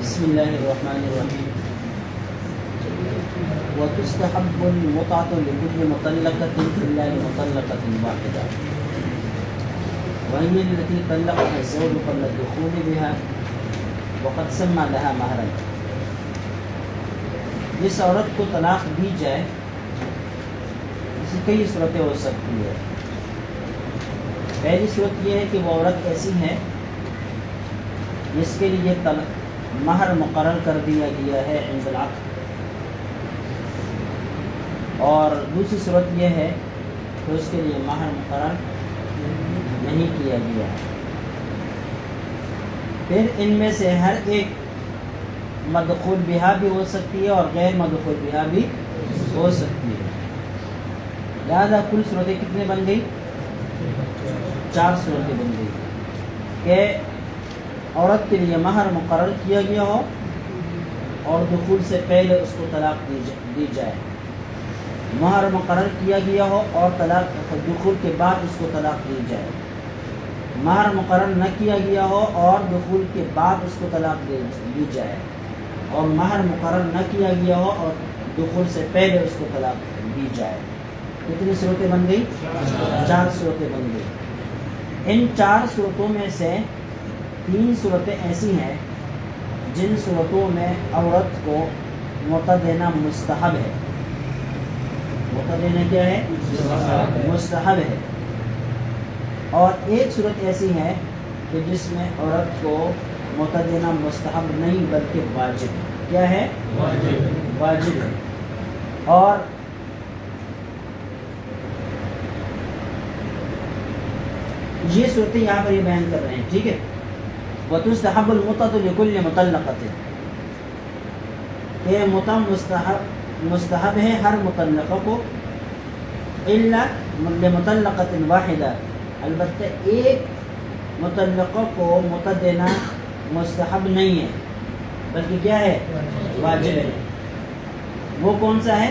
بسم الله الرحمن الرحيم. وتستحب المتعة لكل مطلقة إلا لمطلقة واحدة وهي التي طلقها الزوج قبل الدخول بها وقد سمى لها مہرا. جس عورت کو طلاق دی جائے اس کی کئی صورتیں ہو سکتی ہے. پہلی صورت یہ ہے کہ وہ عورت ایسی ہے جس کے لیے مہر مقرر کر دیا گیا ہے عند العقد، اور دوسری صورت یہ ہے کہ اس کے لیے مہر مقرر نہیں کیا گیا. پھر ان میں سے ہر ایک مدخول بہا بھی ہو سکتی ہے اور غیر مدخول بہا بھی ہو سکتی ہے. لہذا کل صورتیں کتنے بن گئی؟ 4 صورتیں بن گئی کہ عورت کے لیے مہر مقرر کیا گیا ہو اور دخول سے پہلے اس کو طلاق دی جائے، مہر مقرر کیا گیا ہو اور دخول کے بعد اس کو طلاق دی جائے، مہر مقرر نہ کیا گیا ہو اور دخول کے بعد اس کو طلاق دی جائے، اور مہر مقرر نہ کیا گیا ہو اور دخول سے پہلے اس کو طلاق دی جائے. کتنی صورتیں بن گئی؟ 4 صورتیں بن گئی. ان 4 صورتوں میں سے 3 صورتیں ایسی ہیں جن صورتوں میں عورت کو متع دینا مستحب ہے. متع دینا کیا ہے؟ مستحب ہے. اور ایک صورت ایسی ہے کہ جس میں عورت کو متع دینا مستحب نہیں بلکہ واجب. کیا ہے؟ واجب ہے. اور یہ صورتیں یہاں پر یہ بیان کر رہے ہیں. ٹھیک ہے. وَتُسْتَحَبُّ الْمُتَعَةُ لِكُلِّ مُطَلَّقَةٍ، کہ متع مستحب ہے ہر مطلقہ کو، الا لمطلقۃ واحدہ، البتہ ایک مطلقہ کو متع دینا مستحب نہیں ہے بلکہ کیا ہے؟ واجب ہے. وہ کون سا ہے؟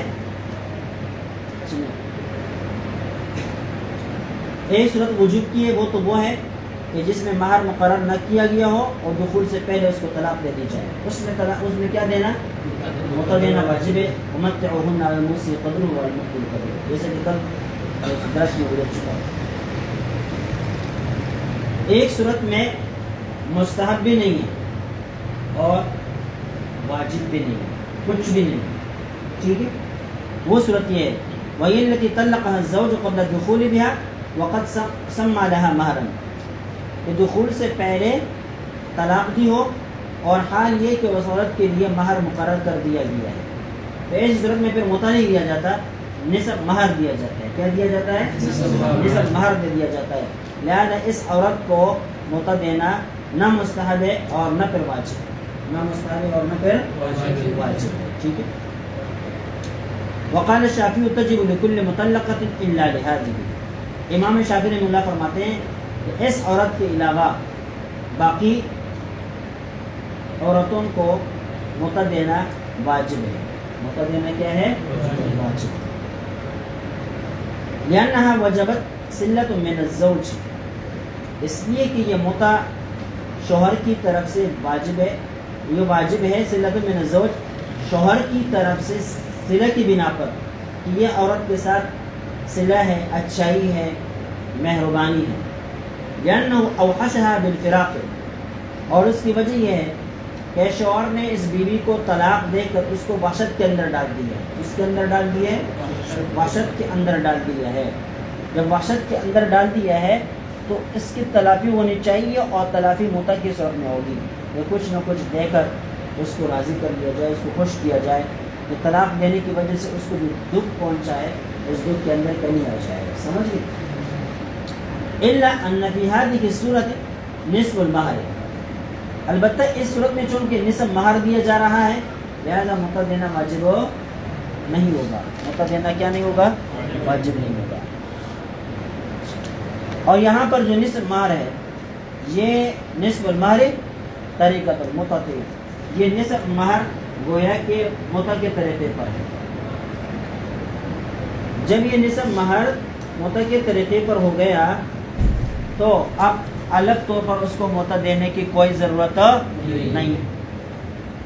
ایک صورت وجوب کی ہے، وہ تو وہ ہے کہ جس میں مہر مقرر نہ کیا گیا ہو اور دخول سے پہلے اس کو طلاق دے دی جائے. اس میں کیا دینا؟ متع دینا واجب ہے. وَمَتِّعُوهُنَّ عَلَى الْمُوسِعِ قَدْرُهُ وَعَلَى الْمُقْتِرِ قَدْرُهُ، جیسے کہ کل درس میں گزر چکا ہے. ایک صورت میں مستحب بھی نہیں ہے اور واجب بھی نہیں ہے، کچھ بھی نہیں. ٹھیک ہے. وہ صورت یہ ہے وَهِيَ الَّتِي طَلَّقَهَا الزَّوْجُ قَبْلَ الدُّخُولِ بِهَا وَقَدْ سَمَّى لَهَا مَهْرًا، کہ دخول سے پہلے طلاق دی ہو اور حال یہ کہ اس عورت کے لیے مہر مقرر کر دیا گیا ہے. تو ایسی صورت میں پھر متع نہیں دیا جاتا، نصف مہر دیا جاتا ہے. کیا دیا جاتا ہے؟ نصف مہر دے دیا جاتا ہے. لہذا اس عورت کو متع دینا نہ مستحب ہے اور نہ پھر واجب ہے. نہ مستحب ہے اور نہ پھر واجب ہے. ٹھیک ہے. وقال الشافعی تجب لكل مطلقۃ الا لهذه، امام شافعی رحمہ اللہ فرماتے ہیں کہ اس عورت کے علاوہ باقی عورتوں کو متع دینا واجب ہے. متع دینا کیا ہے؟ واجب. لأنها وجبت صلۃ من الزوج، اس لیے کہ یہ متع شوہر کی طرف سے واجب ہے. یہ واجب ہے صلۃ من الزوج، شوہر کی طرف سے صلہ کی بنا پر کہ یہ عورت کے ساتھ صلہ ہے، اچھائی ہے، مہربانی ہے. لأنه اوحشها بالفراق، اور اس کی وجہ یہ ہے کہ شوہر نے اس بیوی کو طلاق دے کر اس کو وحشت کے اندر ڈال دیا. اس کے اندر ڈال دیا ہے، وحشت کے اندر ڈال دیا ہے. جب وحشت کے اندر ڈال دیا ہے تو اس کی تلافی ہونی چاہیے، اور تلافی متع کی صورت میں ہوگی کہ کچھ نہ کچھ دے کر اس کو راضی کر دیا جائے، اس کو خوش کیا جائے. کہ طلاق دینے کی وجہ سے اس کو جو دکھ پہنچا ہے اس دکھ کے اندر کمی آ جائے. سمجھ گئے؟ الا ان فی هذه الصورت نصف المہر، البتہ اس صورت میں چونکہ نصف مہر دیا جا رہا ہے لہذا متع دینا واجب نہیں ہوگا. متع دینا کیا نہیں ہوگا؟ واجب نہیں ہوگا. اور یہاں پر جو نصف مہر ہے یہ نصف المہر طریقۃ المتع، یہ نصف مہر گویا کہ متع کے طریقے پر ہے. جب یہ نصف مہر متع کے طریقے پر ہو گیا تو اب الگ طور پر اس کو متع دینے کی کوئی ضرورت نہیں.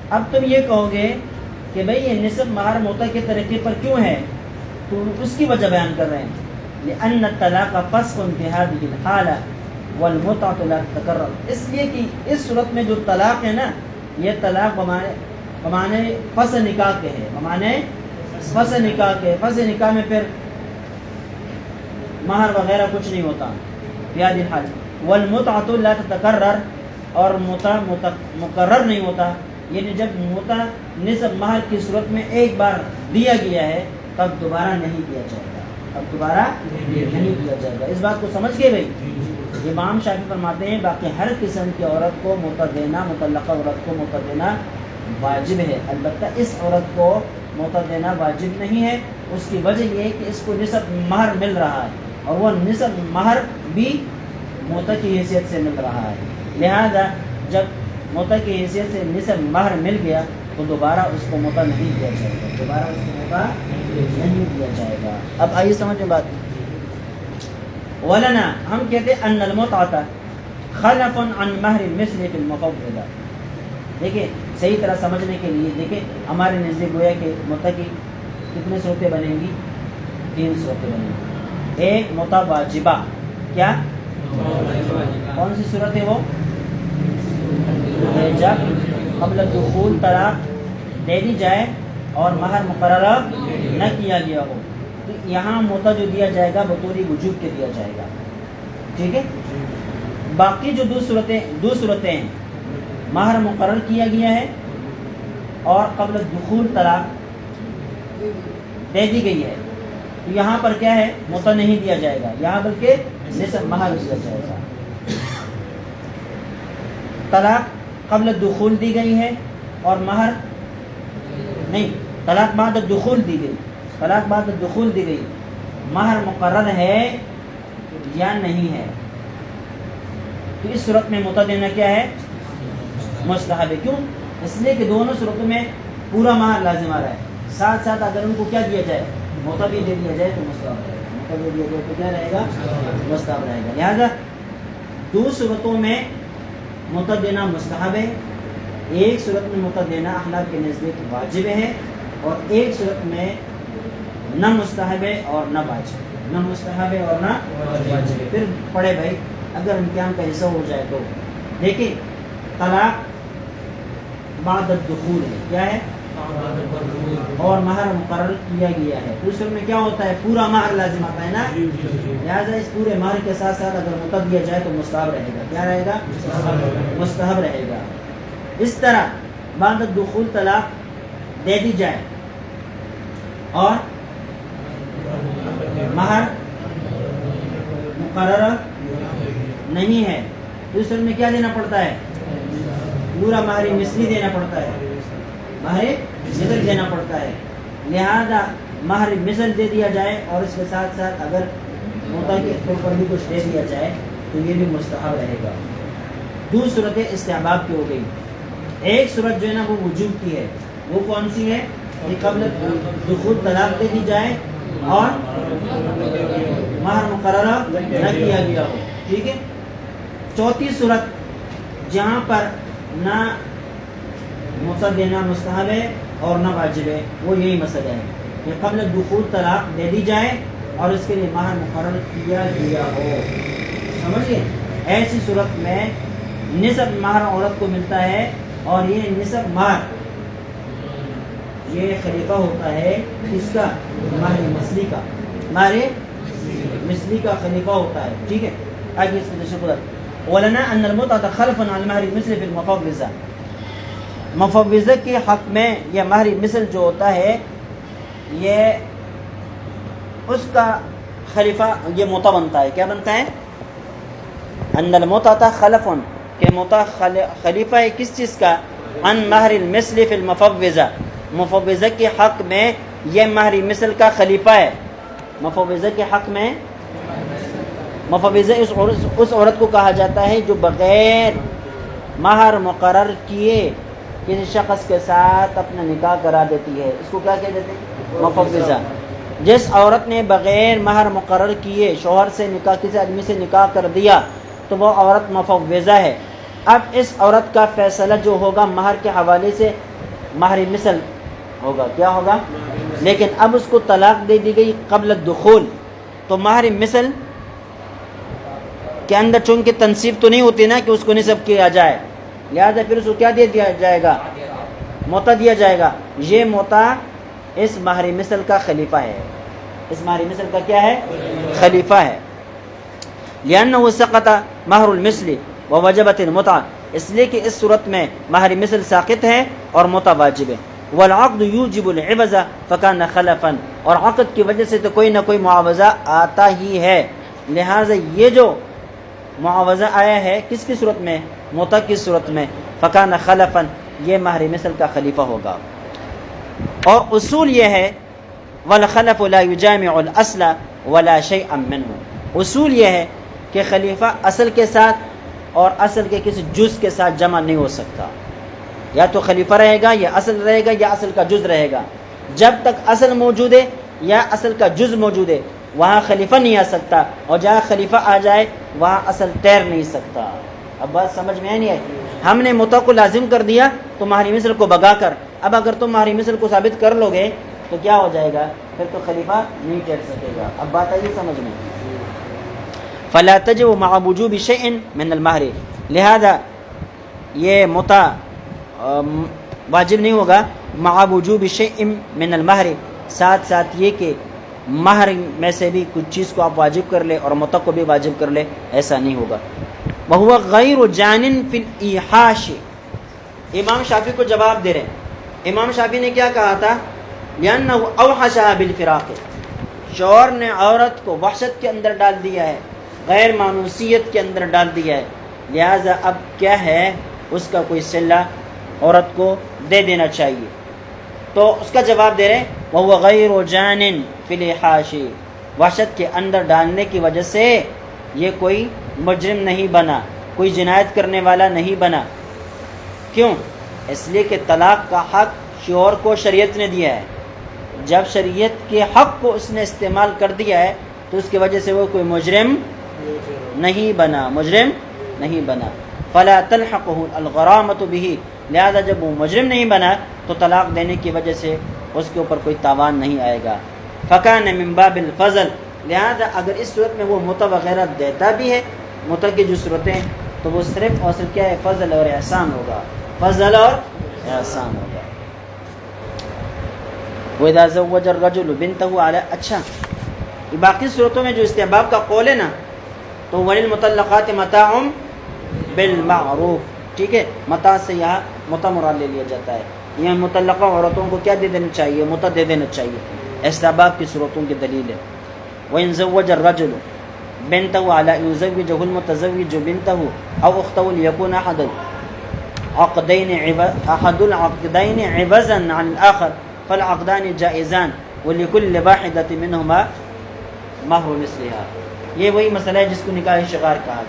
اب تم یہ کہو گے کہ بھئی یہ نصف مہر موتا کے طریقے پر کیوں ہے، تو اس کی وجہ بیان کر رہے ہیں. لأن الطلاق فسخ في هذه الحالة والمتعة لا تتكرر، اس لیے کہ اس صورت میں جو طلاق ہے نا، یہ طلاق بمانے فسخ نکاح کے ہے، بمانے فسخ نکاح کے. فسخ نکاح میں پھر مہر وغیرہ کچھ نہیں ہوتا. في هذه الحالة والمتعة لا تتكرر، اور مقرر نہیں ہوتا. یعنی جب متع نصف مہر کی صورت میں ایک بار دیا گیا ہے تب دوبارہ نہیں دیا جائے گا، اب دوبارہ نہیں دیا جائے گا. اس بات کو سمجھ گئے بھائی؟ امام شافعی فرماتے ہیں باقی ہر قسم کی عورت کو متع دینا، مطلقہ عورت کو متع دینا واجب ہے. البتہ اس عورت کو متع دینا واجب نہیں ہے. اس کی وجہ یہ ہے کہ اس کو نصف مہر مل رہا ہے، اور وہ نصف مہر بھی متع کی حیثیت سے مل رہا ہے. لہذا جب متع کی حیثیت سے نصف مہر مل گیا تو دوبارہ اس کو متع نہیں دیا جائے گا، دوبارہ اس کو متع نہیں دیا جائے گا. اب آئیے سمجھ میں بات. ولنا، ہم کہتے ہیں ان المتعة خلف عن مہر المثل فی المفوضہ. دیکھیں صحیح طرح سمجھنے کے لیے دیکھیں ہمارے نزدیک گویا کہ متع کی کتنے صورتیں بنیں گی؟ 3 صورتیں بنیں گی. ایک متع واجبہ، کیا کون سی صورت ہے وہ؟ جب قبل دخول طلاق دے دی جائے اور مہر مقررہ نہ کیا گیا ہو، تو یہاں متع جو دیا جائے گا بطور وجوب کے دیا جائے گا. ٹھیک ہے. باقی جو دو صورتیں ہیں، مہر مقرر کیا گیا ہے اور قبل دخول طلاق دے دی گئی ہے، تو یہاں پر کیا ہے؟ متع نہیں دیا جائے گا، یہاں بلکہ نصف مہر دیا جائے گا. طلاق قبل دخول دی گئی ہے اور مہر نہیں، طلاق بعد دخول دی گئی، طلاق بعد دخول دی گئی، مہر مقرر ہے یا نہیں ہے، تو اس صورت میں متع دینا کیا ہے؟ مستحب ہے. کیوں؟ اس لیے کہ دونوں صورتوں میں پورا مہر لازم آ رہا ہے. ساتھ ساتھ اگر ان کو کیا دیا جائے، متع بھی دے دیا جائے تو مستحب رہے گا، متع دے دیا جائے تو کیا رہے گا؟ مستحب رہے گا. لہذا 2 صورتوں میں متع دینا مستحب ہے. ایک صورت میں متع دینا احناف کے نزدیک واجب ہے، اور ایک صورت میں نہ مستحب ہے اور نہ واجب، نہ مستحب ہے اور نہ واجب ہے. پھر پڑھے بھائی اگر امکان کا حصہ ہو جائے تو دیکھیں طلاق بعد الدخول ہے، کیا ہے؟ اور مہر مقرر کیا گیا ہے، تو اس میں کیا ہوتا ہے؟ پورا مہر لازم آتا ہے نا. لہٰذا اس پورے مہر کے ساتھ ساتھ اگر متع دیا جائے تو مستحب رہے گا. کیا رہے گا؟ مستحب رہے گا. اس طرح بعد الدخول طلاق دے دی جائے اور مہر مقررہ نہیں ہے، تو اس میں کیا دینا پڑتا ہے؟ پورا مہر مثلی دینا پڑتا ہے، مہر مثل دینا پڑتا ہے. لہذا مہر مثل دے دیا جائے اور اس کے ساتھ ساتھ اگر متع کے طور پر بھی کچھ دے دیا جائے تو یہ بھی مستحب رہے گا. 2 صورتیں استحباب کی ہو گئی. ایک صورت جو ہے نا وہ وجوب کی ہے. وہ کون سی ہے؟ کہ قبل دخول طلاق دے دی جائے اور مہر مقررہ نہ کیا گیا ہو. ٹھیک ہے. چوتھی صورت جہاں پر نہ متع دینا مستحب ہے اور نہ واجب ہے، وہ یہی مسئلہ ہے کہ قبل دخول طلاق دے دی جائے اور اس کے لیے مہر مقرر کیا گیا ہو. سمجھئے؟ ایسی صورت میں نصف مہر عورت کو ملتا ہے، اور یہ نصف مہر یہ خلیفہ ہوتا ہے کس کا؟ مہر مثلی کا. مہر مثلی کا خلیفہ ہوتا ہے. ٹھیک ہے. آگے اس میں شکر ولنا ان المتعة خلف عن مہر المثل في المفوضہ. مفوضہ کے حق میں یہ مہر مثل جو ہوتا ہے یہ اس کا خلیفہ یہ متع بنتا ہے. کیا بنتا ہے؟ ان المتعة خلف، کہ متع خلیفہ ہے کس چیز کا؟ عن مہر المثل فی المفوضہ. مفوضہ کے حق میں یہ مہر مثل کا خلیفہ ہے. مفوضہ کے حق میں، مفوضہ اس عورت کو کہا جاتا ہے جو بغیر مہر مقرر کیے کسی شخص کے ساتھ اپنا نکاح کرا دیتی ہے. اس کو کیا کہتے ہیں؟ مفوضہ. جس عورت نے بغیر مہر مقرر کیے شوہر سے نکاح، کسی آدمی سے نکاح کر دیا تو وہ عورت مفوضہ ہے. اب اس عورت کا فیصلہ جو ہوگا مہر کے حوالے سے مہر مثل ہوگا. کیا ہوگا؟ لیکن اب اس کو طلاق دے دی گئی قبل الدخول، تو مہر مثل کے اندر چونکہ تنصیب تو نہیں ہوتی نا کہ اس کو نصب کیا جائے، لہذا پھر اس کو کیا دے دیا جائے گا؟ موتا دیا جائے گا. یہ موتا اس مہر مثل کا خلیفہ ہے. اس مہر مثل کا کیا ہے؟ خلیفہ ہے. لأنه سقط مہر المثل ووجبت المتعہ، اس لیے کہ اس صورت میں مہر مثل ساقط ہے اور متع واجب ہے. والعقد یوجب العوض فکان خلفا، اور عقد کی وجہ سے تو کوئی نہ کوئی معاوضہ آتا ہی ہے، لہٰذا یہ جو معاوضہ آیا ہے کس کی صورت میں؟ متع کی صورت میں. فکان خلفا، یہ مہر مثل کا خلیفہ ہوگا. اور اصول یہ ہے والخلف لا یجامع الاصل ولا شیئا منه، اصول یہ ہے کہ خلیفہ اصل کے ساتھ اور اصل کے کسی جز کے ساتھ جمع نہیں ہو سکتا. یا تو خلیفہ رہے گا یا اصل رہے گا یا اصل کا جز رہے گا. جب تک اصل موجود ہے یا اصل کا جز موجود ہے وہاں خلیفہ نہیں آ سکتا، اور جہاں خلیفہ آ جائے وہاں اصل تیر نہیں سکتا. اب بات سمجھ میں نہیں آئی؟ ہم نے متع کو لازم کر دیا تو مہر مثل کو بگا کر، اب اگر تم مہر مثل کو ثابت کر لو گے تو کیا ہو جائے گا؟ پھر تو خلیفہ نہیں ٹھہر سکے گا. اب بات آئی سمجھ میں؟ فلا تجب مع وجوب شیء من المہر، لہذا یہ متع واجب نہیں ہوگا مع وجوب شیء من المہر، ساتھ ساتھ یہ کہ مہر میں سے بھی کچھ چیز کو آپ واجب کر لے اور متع کو بھی واجب کر لے، ایسا نہیں ہوگا. وہو غیر جان فی الایحاش، امام شافعی کو جواب دے رہے ہیں. امام شافعی نے کیا کہا تھا؟ لأنہ اوحشها بالفراق، شوہر نے عورت کو وحشت کے اندر ڈال دیا ہے، غیر مانوسیت کے اندر ڈال دیا ہے، لہذا اب کیا ہے؟ اس کا کوئی صلہ عورت کو دے دینا چاہیے. تو اس کا جواب دے رہے ہیں وہو غیر جان فی الایحاش، وحشت کے اندر ڈالنے کی وجہ سے یہ کوئی مجرم نہیں بنا، کوئی جنایت کرنے والا نہیں بنا. کیوں؟ اس لیے کہ طلاق کا حق شوہر کو شریعت نے دیا ہے. جب شریعت کے حق کو اس نے استعمال کر دیا ہے تو اس کی وجہ سے وہ کوئی مجرم نہیں بنا، مجرم نہیں بنا. فلا تلحقه الغرامۃ به، لہذا جب وہ مجرم نہیں بنا تو طلاق دینے کی وجہ سے اس کے اوپر کوئی تاوان نہیں آئے گا. فکان من باب الفضل، لہذا اگر اس صورت میں وہ متع وغیرہ دیتا بھی ہے، متع کی جو صورتیں تو وہ صرف اور صرف کیا ہے؟ فضل اور احسان ہوگا، فضل اور احسان ہوگا. وَإِذَا زَوَّجَ الرَّجُلُ بِنْتَهُ عَلَى، اچھا یہ باقی صورتوں میں جو استحباب کا قول ہے نا تو وَلِلْمُطَلَّقَاتِ مَتَاعٌ بِالْمَعْرُوف، ٹھیک ہے، متاع سے یہاں متع مراد لے لیا جاتا ہے. یہاں مطلقہ عورتوں کو کیا دے دینا چاہیے؟ متع دے دینا چاہیے. استحباب کی صورتوں کی دلیل ہے. وَإِنْ زَوَّجَ الرَّجُلُ بِنْتَهُ عَلَى يُزَوِّجَهُ الْمُتَزَوِّجُ بِنْتَهُ أَوْ أُخْتَهُ لِيَكُونَ أحد العقدين عوضا عن الآخر فالعقدان جائزان ولكل واحدة منهما مہر مثلها. یہ وہی مسئلہ ہے جس کو نکاح شغار کہا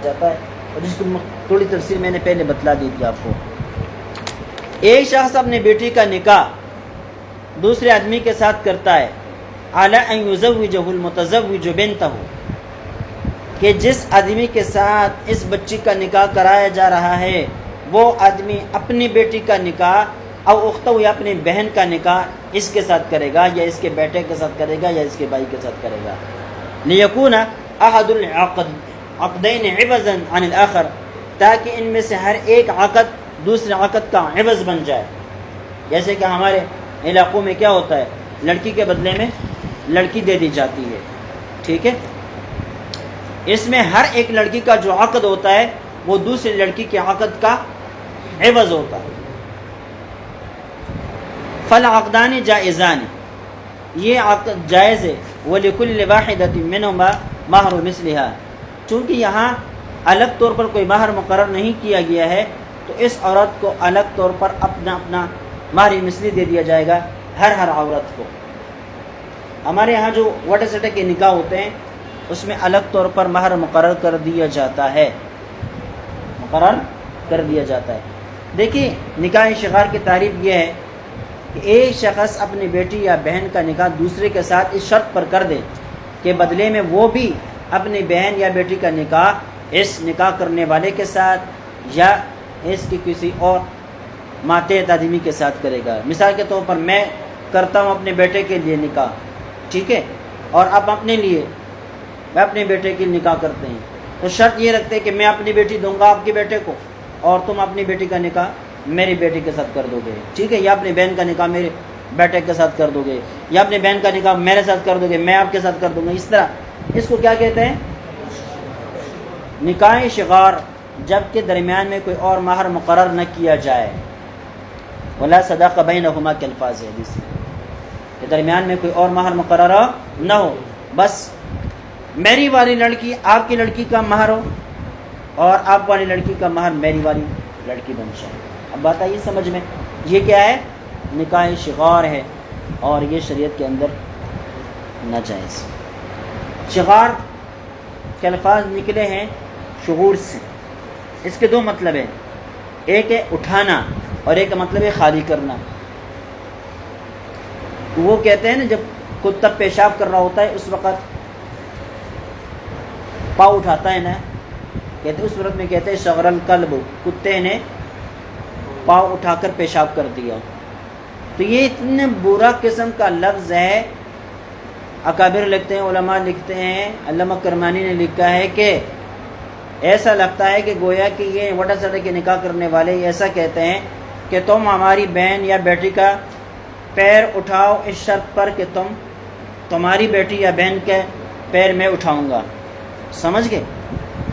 جاتا ہے، اور جس کو تھوڑی تفصیل میں نے پہلے بتلا دی تھی آپ کو. ایک شخص اپنے بیٹی کا نکاح دوسرے آدمی کے ساتھ کرتا ہے، علی ان یزوجہ المتزوج بنتہ، کہ جس آدمی کے ساتھ اس بچی کا نکاح کرایا جا رہا ہے وہ آدمی اپنی بیٹی کا نکاح او اختہ یا اپنی بہن کا نکاح اس کے ساتھ کرے گا یا اس کے بیٹے کے ساتھ کرے گا یا اس کے بھائی کے ساتھ کرے گا. لیکون احد العقدین عوضا عن الاخر، تاکہ ان میں سے ہر ایک عقد دوسرے عقد کا عوض بن جائے. جیسے کہ ہمارے علاقوں میں کیا ہوتا ہے، لڑکی کے بدلے میں لڑکی دے دی جاتی ہے، ٹھیک ہے. اس میں ہر ایک لڑکی کا جو عقد ہوتا ہے وہ دوسری لڑکی کے عقد کا عوض ہوتا ہے. فالعقدان جائزان، یہ عقد جائز ہے. وَلِكُلِّ وَاحِدَةٍ مِّنْهُمَا مَهْرُ مِثْلِهَا، چونکہ یہاں الگ طور پر کوئی مہر مقرر نہیں کیا گیا ہے تو اس عورت کو الگ طور پر اپنا اپنا مہر مثلی دے دیا جائے گا ہر عورت کو. ہمارے یہاں جو وٹے سٹے کے نکاح ہوتے ہیں اس میں الگ طور پر مہر مقرر کر دیا جاتا ہے، مقرر کر دیا جاتا ہے. دیکھیے نکاح شغار کی تعریف یہ ہے کہ ایک شخص اپنی بیٹی یا بہن کا نکاح دوسرے کے ساتھ اس شرط پر کر دے کہ بدلے میں وہ بھی اپنی بہن یا بیٹی کا نکاح اس نکاح کرنے والے کے ساتھ یا اس کی کسی اور ماتحت آدمی کے ساتھ کرے گا. مثال کے طور پر میں کرتا ہوں اپنے بیٹے کے لیے نکاح, ٹھیک ہے, اور آپ اپنے لیے میں اپنے بیٹے کے نکاح کرتے ہیں, تو شرط یہ رکھتے ہیں کہ میں اپنی بیٹی دوں گا آپ کے بیٹے کو, اور تم اپنی بیٹی کا نکاح میری بیٹی کے ساتھ کر دو گے, ٹھیک ہے, یا اپنی بہن کا نکاح میرے بیٹے کے ساتھ کر دو گے, یا اپنی بہن کا نکاح میرے ساتھ کر دو گے, میں آپ کے ساتھ کر دوں گا. اس طرح اس کو کیا کہتے ہیں؟ نکاح شغار, جب کہ درمیان میں کوئی اور مہر مقرر نہ کیا جائے. ولا صداق بینہما کے الفاظ ہے حدیث میں, کہ درمیان میں کوئی اور مہر مقرر نہ ہو, بس میری والی لڑکی آپ کی لڑکی کا مہر ہو اور آپ والی لڑکی کا مہر میری والی لڑکی بن جائے. اب بات آئی سمجھ میں, یہ کیا ہے؟ نکاح شغار ہے, اور یہ شریعت کے اندر ناجائز. شغار کے الفاظ نکلے ہیں شغور سے. اس کے دو مطلب ہیں, ایک ہے اٹھانا اور ایک مطلب ہے خالی کرنا. وہ کہتے ہیں نا جب کتا پیشاب کر رہا ہوتا ہے اس وقت پاؤں اٹھاتا ہے نا, کہتے اس وقت میں کہتے ہیں شغر الکلب, کتے نے پاؤں اٹھا کر پیشاب کر دیا. تو یہ اتنے برا قسم کا لفظ ہے. اکابر لکھتے ہیں, علماء لکھتے ہیں, علامہ کرمانی نے لکھا ہے کہ ایسا لگتا ہے کہ گویا کہ یہ وٹا سٹا کے نکاح کرنے والے ایسا کہتے ہیں کہ تم ہماری بہن یا بیٹی کا پیر اٹھاؤ اس شرط پر کہ تمہاری بیٹی یا بہن کے پیر میں اٹھاؤں گا. سمجھ گئے؟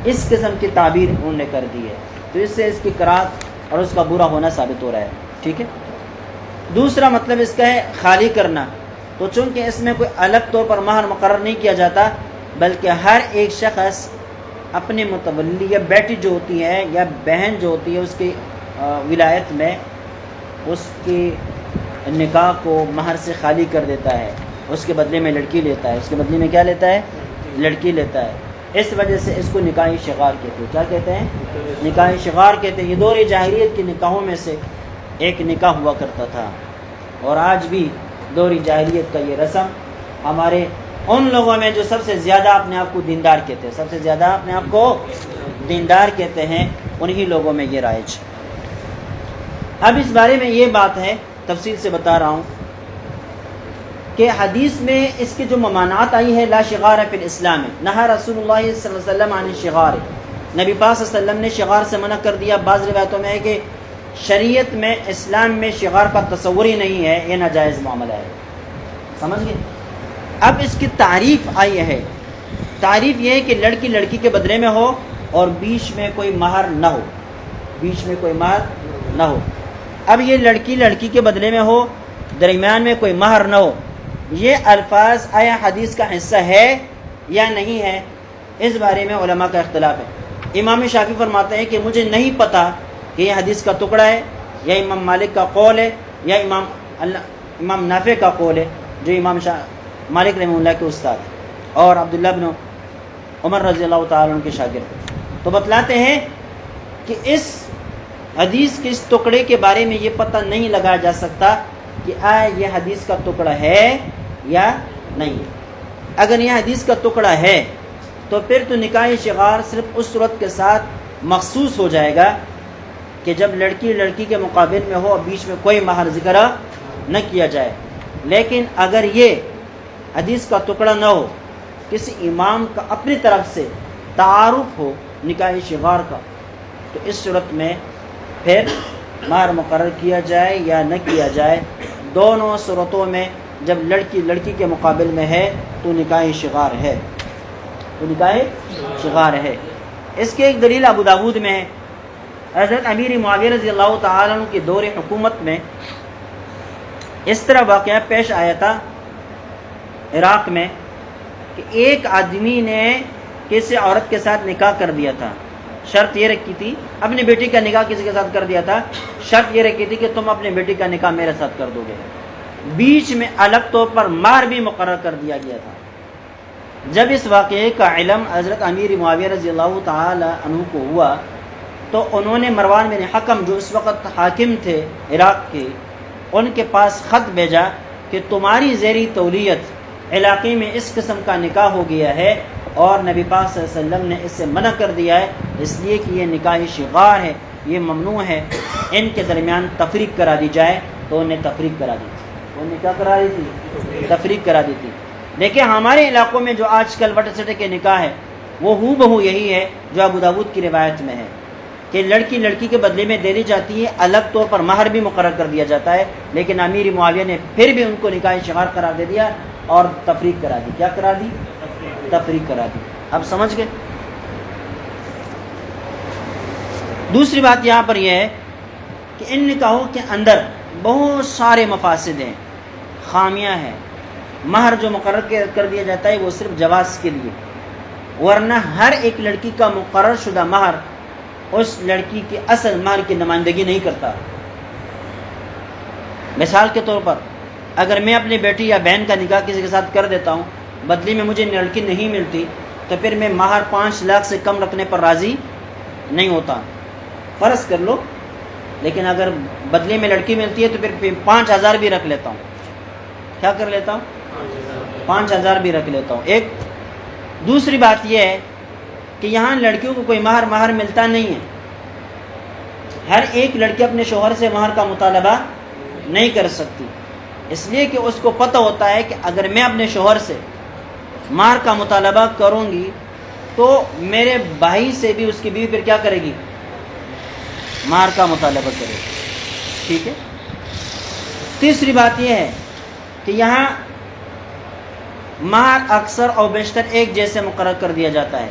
اس قسم کی تعبیر انہوں نے کر دی ہے. تو اس سے اس کی کراہت اور اس کا برا ہونا ثابت ہو رہا ہے, ٹھیک ہے. دوسرا مطلب اس کا ہے خالی کرنا. تو چونکہ اس میں کوئی الگ طور پر مہر مقرر نہیں کیا جاتا, بلکہ ہر ایک شخص اپنے متولی یا بیٹی جو ہوتی ہے یا بہن جو ہوتی ہے اس کی ولایت میں اس کی نکاح کو مہر سے خالی کر دیتا ہے, اس کے بدلے میں لڑکی لیتا ہے. اس کے بدلے میں کیا لیتا ہے؟ لڑکی لیتا ہے. اس وجہ سے اس کو نکاح شغار کہتے ہیں. کیا کہتے ہیں؟ نکاح شغار کہتے ہیں. یہ دور جاہلیت کے نکاحوں میں سے ایک نکاح ہوا کرتا تھا, اور آج بھی دور جاہلیت کا یہ رسم ہمارے ان لوگوں میں جو سب سے زیادہ اپنے آپ کو دیندار کہتے ہیں, سب سے زیادہ اپنے آپ کو دیندار کہتے ہیں, انہی لوگوں میں یہ رائج. اب اس بارے میں یہ بات ہے, تفصیل سے بتا رہا ہوں کہ حدیث میں اس کی جو ممانعات آئی ہے, لا شغار فی الاسلام, نہا رسول اللہ صلی اللہ علیہ وسلم عن الشغار, نبی پاک صلی اللہ علیہ وسلم نے شغار سے منع کر دیا. بعض روایتوں میں ہے کہ شریعت میں اسلام میں شغار کا تصور ہی نہیں ہے, یہ ناجائز معاملہ ہے. سمجھ گئے؟ اب اس کی تعریف آئی ہے. تعریف یہ ہے کہ لڑکی لڑکی کے بدلے میں ہو اور بیچ میں کوئی مہر نہ ہو, بیچ میں کوئی مہر نہ ہو. اب یہ لڑکی لڑکی کے بدلے میں ہو, درمیان میں کوئی مہر نہ ہو, یہ الفاظ آیا حدیث کا حصہ ہے یا نہیں ہے, اس بارے میں علماء کا اختلاف ہے. امام شافعی فرماتے ہیں کہ مجھے نہیں پتہ کہ یہ حدیث کا ٹکڑا ہے یا امام مالک کا قول ہے یا امام نافع کا قول ہے, جو امام مالک رحمہ اللہ کے استاد اور عبداللہ بن عمر رضی اللہ تعالیٰ عنہ کے شاگرد. تو بتلاتے ہیں کہ اس حدیث کے اس ٹکڑے کے بارے میں یہ پتہ نہیں لگایا جا سکتا کہ آیا یہ حدیث کا ٹکڑا ہے یا نہیں. اگر یہ حدیث کا ٹکڑا ہے تو پھر تو نکاح شغار صرف اس صورت کے ساتھ مخصوص ہو جائے گا کہ جب لڑکی لڑکی کے مقابل میں ہو اور بیچ میں کوئی مہر ذکر نہ کیا جائے. لیکن اگر یہ حدیث کا ٹکڑا نہ ہو, کسی امام کا اپنی طرف سے تعارف ہو نکاح شغار کا, تو اس صورت میں پھر مہر مقرر کیا جائے یا نہ کیا جائے, دونوں صورتوں میں جب لڑکی لڑکی کے مقابل میں ہے تو نکاح شغار ہے, تو نکاح شغار ہے. اس کے ایک دلیل ابو داود میں ہے. حضرت امیر معاویہ رضی اللہ تعالیٰ عنہ کے دور حکومت میں اس طرح واقعہ پیش آیا تھا عراق میں کہ ایک آدمی نے کسی عورت کے ساتھ نکاح کر دیا تھا. شرط یہ رکھی تھی, اپنی بیٹی کا نکاح کسی کے ساتھ کر دیا تھا, شرط یہ رکھی تھی کہ تم اپنی بیٹی کا نکاح میرے ساتھ کر دو گے. بیچ میں الگ طور پر مہر بھی مقرر کر دیا گیا تھا. جب اس واقعے کا علم حضرت امیر معاویہ رضی اللہ تعالی عنہ کو ہوا تو انہوں نے مروان بن حکم جو اس وقت حاکم تھے عراق کے, ان کے پاس خط بھیجا کہ تمہاری زیری تولیت علاقے میں اس قسم کا نکاح ہو گیا ہے اور نبی پاک صلی اللہ علیہ وسلم نے اس سے منع کر دیا ہے, اس لیے کہ یہ نکاح شغار ہے, یہ ممنوع ہے، ان کے درمیان تفریق کرا دی جائے تو انہیں تفریق کرا دی تھی، انہیں کیا کرا دی تھی؟ تفریق کرا دی تھی۔ دیکھیں ہمارے علاقوں میں جو آج کل وٹے سٹے کے نکاح ہے وہ ہو بہو یہی ہے جو ابو داؤد کی روایت میں ہے کہ لڑکی لڑکی کے بدلے میں دے دی جاتی ہے، الگ طور پر مہر بھی مقرر کر دیا جاتا ہے، لیکن امیر معاویہ نے پھر بھی ان کو نکاح شغار قرار دے دیا اور تفریق کرا دی۔ کیا کرا دی؟ تفریق کرا دی۔ اب سمجھ گئے؟ دوسری بات یہاں پر یہ ہے کہ ان نکاحوں کے اندر بہت سارے مفاسد ہیں، خامیاں ہیں۔ مہر جو مقرر کر دیا جاتا ہے وہ صرف جواز کے لیے، ورنہ ہر ایک لڑکی کا مقرر شدہ مہر اس لڑکی کے اصل مہر کی نمائندگی نہیں کرتا۔ مثال کے طور پر اگر میں اپنی بیٹی یا بہن کا نکاح کسی کے ساتھ کر دیتا ہوں، بدلے میں مجھے لڑکی نہیں ملتی، تو پھر میں مہر 5 لاکھ سے کم رکھنے پر راضی نہیں ہوتا، فرض کر لو، لیکن اگر بدلے میں لڑکی ملتی ہے تو پھر 5,000 بھی رکھ لیتا ہوں۔ کیا کر لیتا ہوں؟ 5,000 بھی رکھ لیتا ہوں۔ ایک دوسری بات یہ ہے کہ یہاں لڑکیوں کو کوئی مہر ملتا نہیں ہے، ہر ایک لڑکی اپنے شوہر سے مہر کا مطالبہ نہیں کر سکتی، اس لیے کہ اس کو پتہ ہوتا ہے کہ اگر میں اپنے شوہر سے مہر کا مطالبہ کروں گی تو میرے بھائی سے بھی اس کی بیوی پھر کیا کرے گی؟ مہر کا مطالبہ کرے گی۔ ٹھیک ہے۔ تیسری بات یہ ہے کہ یہاں مہر اکثر اور بیشتر ایک جیسے مقرر کر دیا جاتا ہے۔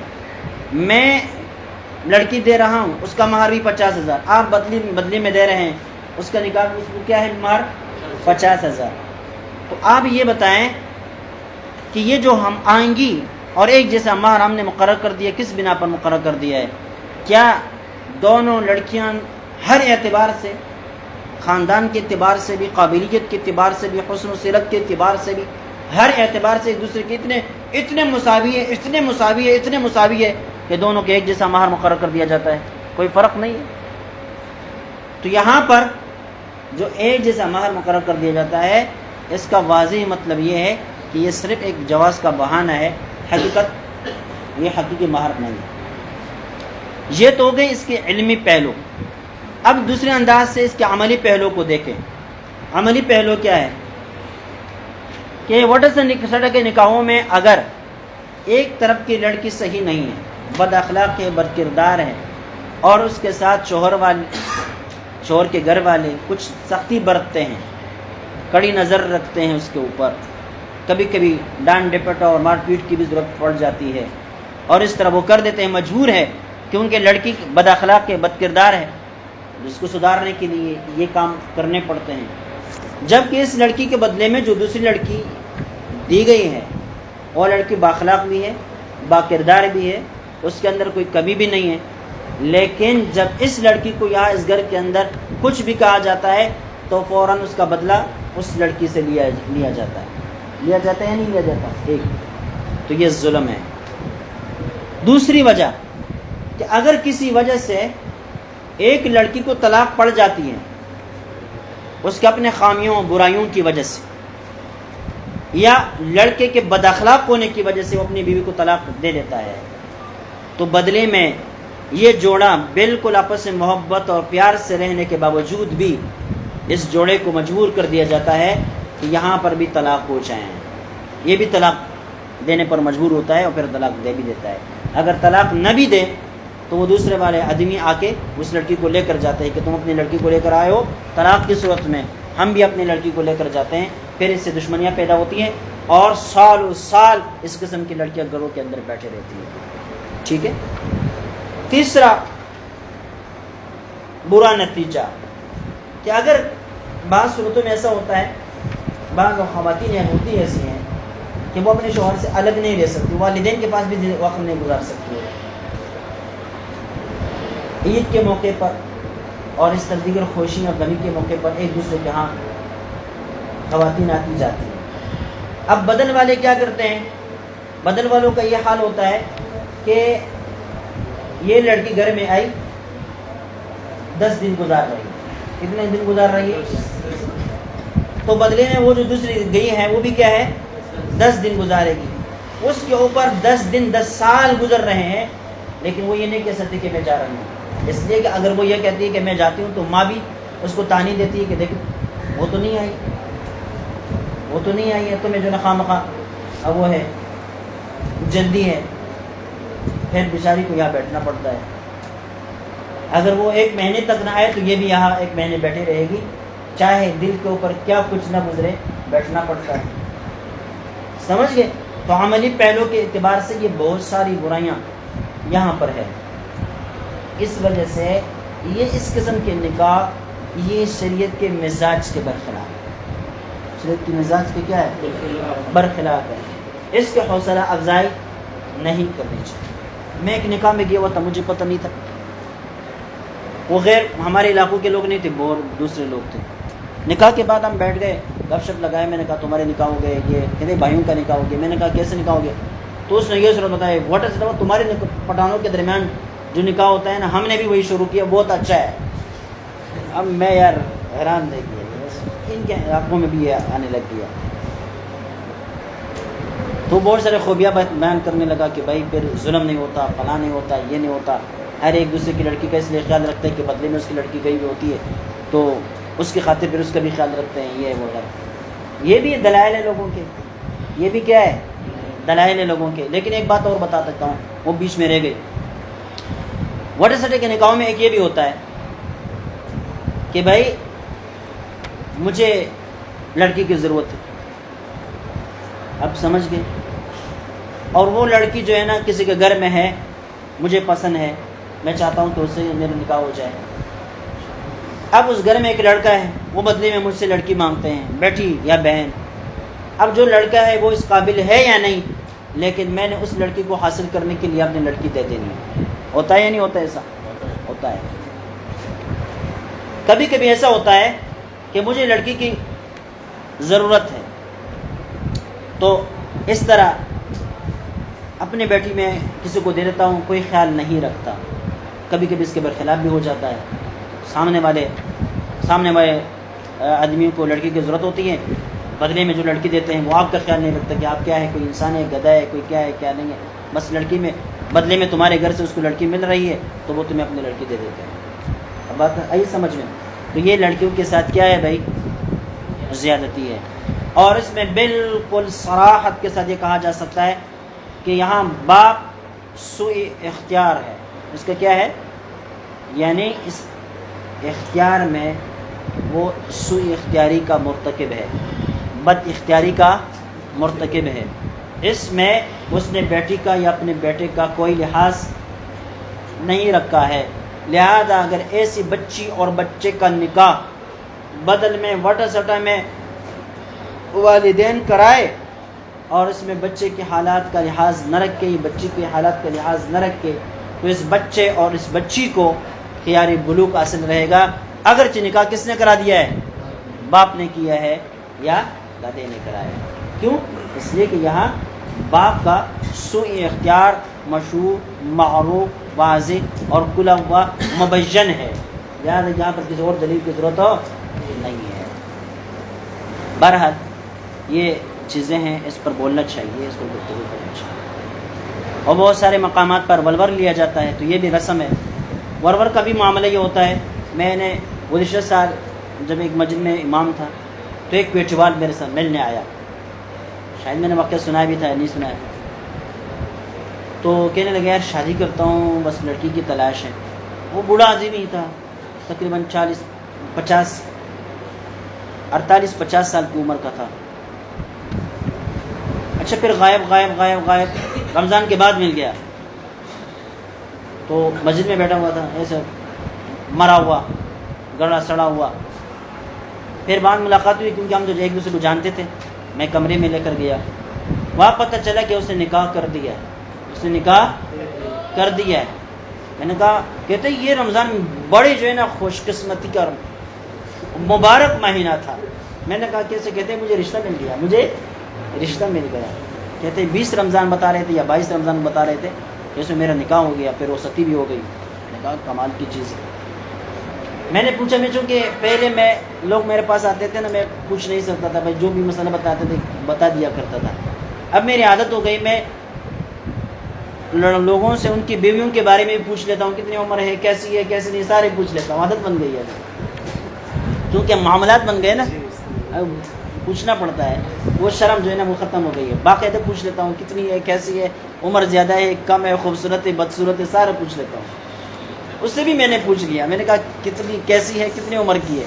میں لڑکی دے رہا ہوں، اس کا مہر بھی 50,000، آپ بدلی میں دے رہے ہیں، اس کا نکاح اس کو کیا ہے مہر؟ 50,000۔ تو آپ یہ بتائیں کہ یہ جو ہم آئیں گی اور ایک جیسا مہر ہم نے مقرر کر دیا، کس بنا پر مقرر کر دیا ہے؟ کیا دونوں لڑکیاں ہر اعتبار سے، خاندان کے اعتبار سے بھی، قابلیت کے اعتبار سے بھی، حسن و سیرت کے اعتبار سے بھی، ہر اعتبار سے ایک دوسرے کے اتنے مساوی ہے کہ دونوں کے ایک جیسا مہر مقرر کر دیا جاتا ہے، کوئی فرق نہیں ہے؟ تو یہاں پر جو ایک جیسا مہر مقرر کر دیا جاتا ہے، اس کا واضح مطلب یہ ہے کہ یہ صرف ایک جواز کا بہانہ ہے، حقیقت یہ حقیقی مہر نہیں ہے۔ یہ تو ہو گئی اس کے علمی پہلو۔ اب دوسرے انداز سے اس کے عملی پہلو کو دیکھیں۔ عملی پہلو کیا ہے کہ وٹے سٹے کے نکاحوں میں اگر ایک طرف کی لڑکی صحیح نہیں ہے، بد اخلاق ہے، بد کردار ہے، اور اس کے ساتھ شوہر کے گھر والے کچھ سختی برتتے ہیں، کڑی نظر رکھتے ہیں اس کے اوپر، کبھی کبھی ڈانٹ ڈپٹ اور مار پیٹ کی بھی ضرورت پڑ جاتی ہے، اور اس طرح وہ کر دیتے ہیں، مجبور ہے کیونکہ لڑکی بد اخلاق ہے، بد کردار ہے، جس کو سدھارنے کے لیے یہ کام کرنے پڑتے ہیں۔ جبکہ اس لڑکی کے بدلے میں جو دوسری لڑکی دی گئی ہے وہ لڑکی بااخلاق بھی ہے، با کردار بھی ہے، اس کے اندر کوئی کمی بھی نہیں ہے، لیکن جب اس لڑکی کو یہاں اس گھر کے اندر کچھ بھی کہا جاتا ہے تو فوراً اس کا بدلہ اس لڑکی سے لیا جاتا ہے۔ لیا جاتا ہے یا نہیں لیا جاتا؟ ایک تو یہ ظلم ہے۔ دوسری وجہ کہ اگر کسی وجہ سے ایک لڑکی کو طلاق پڑ جاتی ہے، اس کے اپنے خامیوں برائیوں کی وجہ سے، یا لڑکے کے بد اخلاق ہونے کی وجہ سے وہ اپنی بیوی کو طلاق دے دیتا ہے، تو بدلے میں یہ جوڑا بالکل آپس میں محبت اور پیار سے رہنے کے باوجود بھی اس جوڑے کو مجبور کر دیا جاتا ہے کہ یہاں پر بھی طلاق ہو جائیں۔ یہ بھی طلاق دینے پر مجبور ہوتا ہے اور پھر طلاق دے بھی دیتا ہے۔ اگر طلاق نہ بھی دے تو وہ دوسرے والے آدمی آ کے اس لڑکی کو لے کر جاتے ہیں کہ تم اپنی لڑکی کو لے کر آئے ہو، طلاق کی صورت میں ہم بھی اپنی لڑکی کو لے کر جاتے ہیں، پھر اس سے دشمنیاں پیدا ہوتی ہیں اور سال اس قسم کی لڑکیاں گھروں کے اندر بیٹھے رہتی ہیں۔ ٹھیک ہے۔ تیسرا برا نتیجہ کہ اگر بعض صورتوں میں ایسا ہوتا ہے، بعض خواتین ہوتی ایسی ہیں کہ وہ اپنے شوہر سے الگ نہیں رہ سکتی، والدین کے پاس بھی وقت نہیں گزار سکتی ہے۔ عید کے موقع پر اور اس طرح دیگر خوشی اور غمی کے موقع پر ایک دوسرے کے ہاں خواتین آتی جاتی ہیں۔ اب بدن والے کیا کرتے ہیں؟ بدن والوں کا یہ حال ہوتا ہے کہ یہ لڑکی گھر میں آئی، 10 دن گزار رہی، کتنے دن گزار رہی ہے؟ تو بدلے میں وہ جو دوسری گئی ہے وہ بھی کیا ہے؟ 10 دن گزارے گی۔ اس کے اوپر 10 دن 10 سال گزر رہے ہیں، لیکن وہ یہ نہیں کہہ سکتی کہ میں جا رہی ہوں۔ اس لیے کہ اگر وہ یہ کہتی ہے کہ میں جاتی ہوں تو ماں بھی اس کو تانی دیتی ہے کہ دیکھ وہ تو نہیں آئی ہے تمہیں جو نا خواہ مخواہ اب وہ ہے جلدی ہے، پھر بیچاری کو یہاں بیٹھنا پڑتا ہے۔ اگر وہ 1 مہینے تک نہ آئے تو یہ بھی یہاں 1 مہینے بیٹھی رہے گی، چاہے دل کے اوپر کیا کچھ نہ گزرے، بیٹھنا پڑتا ہے۔ سمجھ گئے؟ تو عملی پہلو کے اعتبار سے یہ بہت ساری برائیاں یہاں پر ہے۔ اس وجہ سے یہ اس قسم کے نکاح یہ شریعت کے مزاج کے برخلاف ہے، شریعت کے مزاج کے کیا ہے؟ برخلاف ہے۔ اس کے حوصلہ افزائی نہیں کرنی چاہیے۔ میں ایک نکاح میں گیا ہوا تھا، مجھے پتہ نہیں تھا، وہ غیر ہمارے علاقوں کے لوگ نہیں تھے، بہت دوسرے لوگ تھے۔ نکاح کے بعد ہم بیٹھ گئے، گپ شپ لگائے، میں نے کہا تمہارے نکاح ہو گئے، یہ کہتے بھائیوں کا نکاح ہو گیا۔ میں نے کہا کیسے نکاح ہو گیا؟ تو اس نے یہ صورت بتایا، واٹ از تمہارے پٹھانوں کے درمیان جو نکاح ہوتا ہے نا، ہم نے بھی وہی شروع کیا، بہت اچھا ہے۔ اب میں یار حیران رہ گیا، ان کے علاقوں میں بھی یہ آنے لگ گیا۔ تو بہت سارے خوبیاں بیان کرنے لگا کہ بھائی پھر ظلم نہیں ہوتا، فلاں نہیں ہوتا، یہ نہیں ہوتا، ہر ایک دوسرے کی لڑکی کا اس لیے خیال رکھتے ہیں کہ بدلے میں اس کی لڑکی گئی ہوئی ہوتی ہے تو اس کی خاطر پھر اس کا بھی خیال رکھتے ہیں، یہ وغیرہ۔ یہ بھی دلائل ہے لوگوں کے، یہ بھی کیا ہے؟ دلائل ہے لوگوں کے۔ لیکن ایک بات اور بتا سکتا ہوں، وہ بیچ میں رہ گئی۔ واٹر سٹے کے نکاحوں میں ایک یہ بھی ہوتا ہے کہ بھائی مجھے لڑکی کی ضرورت ہے، اب سمجھ گئے، اور وہ لڑکی جو ہے نا کسی کے گھر میں ہے، مجھے پسند ہے، میں چاہتا ہوں تو اس سے میرا نکاح ہو جائے۔ اب اس گھر میں ایک لڑکا ہے، وہ بدلے میں مجھ سے لڑکی مانگتے ہیں، بیٹی یا بہن۔ اب جو لڑکا ہے وہ اس قابل ہے یا نہیں، لیکن میں نے اس لڑکی کو حاصل کرنے کے لیے اپنی لڑکی دے دینی ہے۔ ہوتا ہے یا نہیں ہوتا؟ ایسا ہوتا ہے۔ کبھی کبھی ایسا ہوتا ہے کہ مجھے لڑکی کی ضرورت ہے، تو اس طرح اپنی بیٹی میں کسی کو دے دیتا ہوں، کوئی خیال نہیں رکھتا۔ کبھی کبھی اس کے برخلاف بھی ہو جاتا ہے، سامنے والے آدمیوں کو لڑکی کی ضرورت ہوتی ہے، بدلے میں جو لڑکی دیتے ہیں وہ آپ کا خیال نہیں رکھتا کہ آپ کیا ہے، کوئی انسان ہے، گدھا ہے، کوئی کیا ہے کیا نہیں ہے، بس لڑکی میں بدلے میں تمہارے گھر سے اس کو لڑکی مل رہی ہے تو وہ تمہیں اپنی لڑکی دے دیتے ہیں۔ اب بات آئی سمجھ میں؟ تو یہ لڑکیوں کے ساتھ کیا ہے بھائی؟ زیادتی ہے۔ اور اس میں بالکل صراحت کے ساتھ یہ کہا جا سکتا ہے کہ یہاں باپ سوء اختیار ہے۔ اس کا کیا ہے؟ یعنی اس اختیار میں وہ سوء اختیاری کا مرتکب ہے، بد اختیاری کا مرتکب ہے۔ اس میں اس نے بیٹی کا یا اپنے بیٹے کا کوئی لحاظ نہیں رکھا ہے، لہذا اگر ایسی بچی اور بچے کا نکاح بدل میں وٹا سٹا میں والدین کرائے اور اس میں بچے کے حالات کا لحاظ نہ رکھے، بچی کے حالات کا لحاظ نہ رکھے، تو اس بچے اور اس بچی کو خیار بلوغ حاصل رہے گا، اگرچہ نکاح کس نے کرا دیا ہے؟ باپ نے کیا ہے یا دادے نے کرایا ہے۔ کیوں؟ اس لیے کہ یہاں باپ کا سوء اختیار مشہور، معروف، واضح اور کھلا ہوا مبین ہے، لہٰذا یہاں پر کسی اور دلیل کی ضرورت نہیں ہے۔ بہرحال یہ چیزیں ہیں، اس پر بولنا چاہیے، اس پر گفتگو کرنا چاہیے۔ اور بہت سارے مقامات پر ولور لیا جاتا ہے، تو یہ بھی رسم ہے۔ ورور کا بھی معاملہ یہ ہوتا ہے، میں نے گزشتہ سال جب ایک مسجد میں امام تھا تو ایک پیٹوال میرے ساتھ ملنے آیا، شاید میں نے واقعہ سنایا بھی تھا نہیں سنایا، تو کہنے لگا یار شادی کرتا ہوں، بس لڑکی کی تلاش ہے۔ وہ بوڑھا آدمی نہیں تھا، تقریباً 48-50 سال کی عمر کا تھا۔ اچھا پھر غائب رمضان کے بعد مل گیا، تو مسجد میں بیٹھا ہوا تھا، ایسے مرا ہوا، گڑا سڑا ہوا۔ پھر بعد ملاقات ہوئی، کیونکہ ہم تو ایک دوسرے کو جانتے تھے، میں کمرے میں لے کر گیا، وہاں پتہ چلا کہ اس نے نکاح کر دیا ہے، اس نے نکاح کر دیا ہے۔ میں نے کہا، کہتے یہ رمضان بڑے جو ہے نا خوش قسمتی کا مبارک مہینہ تھا۔ میں نے کہا کیسے؟ کہتے مجھے رشتہ مل گیا، مجھے رشتہ مل گیا۔ کہتے 20 رمضان بتا رہے تھے یا 22 رمضان بتا رہے تھے، جیسے میرا نکاح ہو گیا، پھر وہ ستی بھی ہو گئی۔ میں نے کہا کمال کی چیز ہے۔ میں نے پوچھا، میں چونکہ پہلے لوگ میرے پاس آتے تھے نا، میں پوچھ نہیں سکتا تھا، بھائی جو بھی مسئلہ بتاتے تھے بتا دیا کرتا تھا۔ اب میری عادت ہو گئی، میں لوگوں سے ان کی بیویوں کے بارے میں بھی پوچھ لیتا ہوں کتنی عمر ہے، کیسی ہے کیسی نہیں، سارے پوچھ لیتا ہوں، عادت بن گئی ہے کیونکہ معاملات بن گئے نا، اب پوچھنا پڑتا ہے، وہ شرم جو ہے نا وہ ختم ہو گئی ہے، باقاعدہ پوچھ لیتا ہوں کتنی ہے کیسی ہے، عمر زیادہ ہے کم ہے، خوبصورت ہے بدصورت ہے، سارا پوچھ لیتا ہوں۔ اس سے بھی میں نے پوچھ لیا، میں نے کہا کتنی کیسی ہے کتنی عمر کی ہے،